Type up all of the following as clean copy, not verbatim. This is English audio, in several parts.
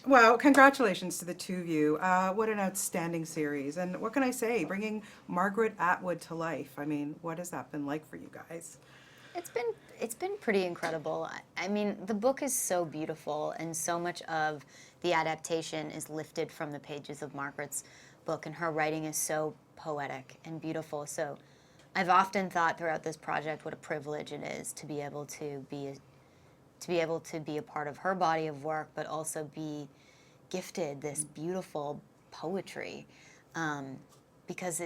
Well, congratulations to the two of you. What an outstanding series. And what can I say? Bringing Margaret Atwood to life. I mean, what has that been like for you guys? It's been pretty incredible. I mean, the book is so beautiful, and so much of the adaptation is lifted from the pages of Margaret's book, and her writing is so poetic and beautiful. So I've often thought throughout this project what a privilege it is to be able to be a part of her body of work, but also be gifted this beautiful poetry, because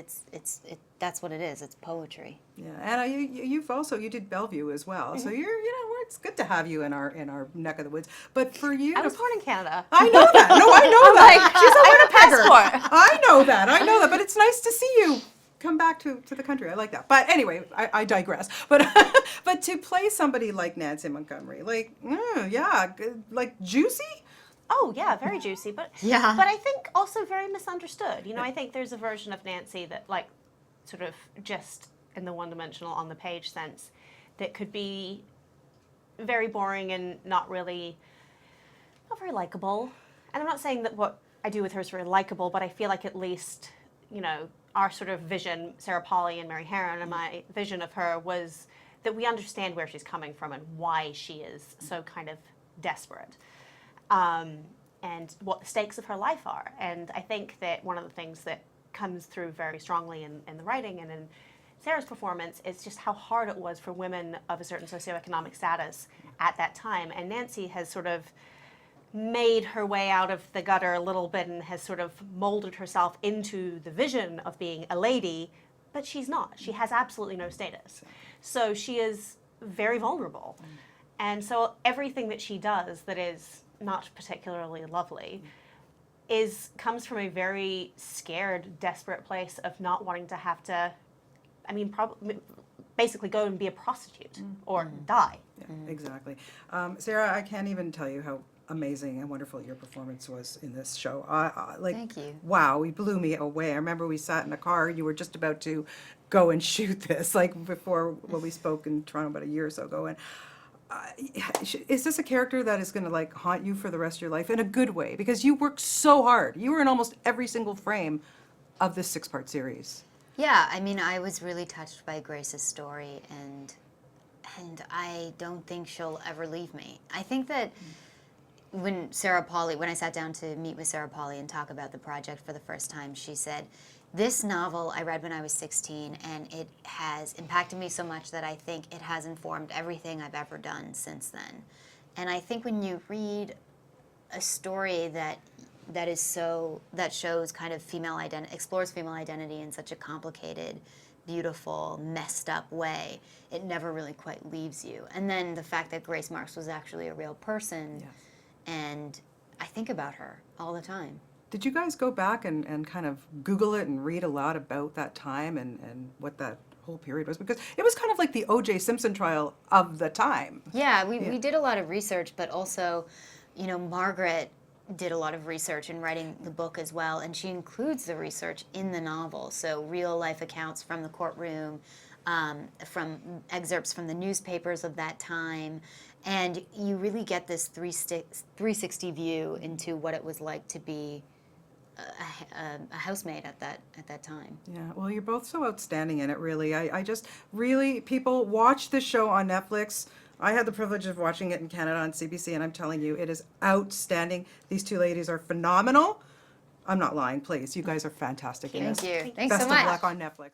that's what it is. It's poetry. Yeah, Anna, you did Bellevue as well, so it's good to have you in our neck of the woods. But for you, I was born in Canada. I know that. No, I know that. She's a Winnipegger. I know that. I know that. But it's nice to see you come back to the country. I like that. But anyway, I digress. But but to play somebody like Nancy Montgomery, like like juicy. Oh yeah, very juicy, but Yeah. but I think also very misunderstood. I think there's a version of Nancy that like sort of just in the one-dimensional on the page sense that could be very boring and not very likable. And I'm not saying that what I do with her is very likable, but I feel like at least, our sort of vision, Sarah Polley and Mary Herron, and my vision of her was that we understand where she's coming from and why she is so kind of desperate. And what the stakes of her life are. And I think that one of the things that comes through very strongly in the writing and in Sarah's performance is just how hard it was for women of a certain socioeconomic status at that time. And Nancy has sort of made her way out of the gutter a little bit and has sort of molded herself into the vision of being a lady, but she's not. She has absolutely no status. So she is very vulnerable. And so everything that she does that is not particularly lovely comes from a very scared, desperate place of not wanting to have to, basically go and be a prostitute or die. Yeah, exactly. Sarah, I can't even tell you how amazing and wonderful your performance was in this show. Thank you. Wow, you blew me away. I remember we sat in a car. You were just about to go and shoot this, like before when we spoke in Toronto about a year or so ago. And is this a character that is going to like haunt you for the rest of your life in a good way? Because you worked so hard. You were in almost every single frame of this 6-part series. Yeah, I was really touched by Grace's story, and I don't think she'll ever leave me. I think that when I sat down to meet with Sarah Polley and talk about the project for the first time, she said, "This novel I read when I was 16, and it has impacted me so much that I think it has informed everything I've ever done since then." And I think when you read a story that shows kind of explores female identity in such a complicated, beautiful, messed up way, it never really quite leaves you. And then the fact that Grace Marks was actually a real person, Yes. and I think about her all the time. Did you guys go back and kind of Google it and read a lot about that time and what that whole period was? Because it was kind of like the O.J. Simpson trial of the time. Yeah, we did a lot of research, but also, Margaret did a lot of research in writing the book as well, and she includes the research in the novel. So real life accounts from the courtroom, from excerpts from the newspapers of that time, and you really get this 360 view into what it was like to be a housemaid at that time. Yeah, well, you're both so outstanding in it, really. I just really, people watch this show on Netflix. I had the privilege of watching it in Canada on CBC, and I'm telling you, it is outstanding. These two ladies are phenomenal. I'm not lying, please. You guys are fantastic in this. Thank you. Thanks Best so much. of luck on Netflix.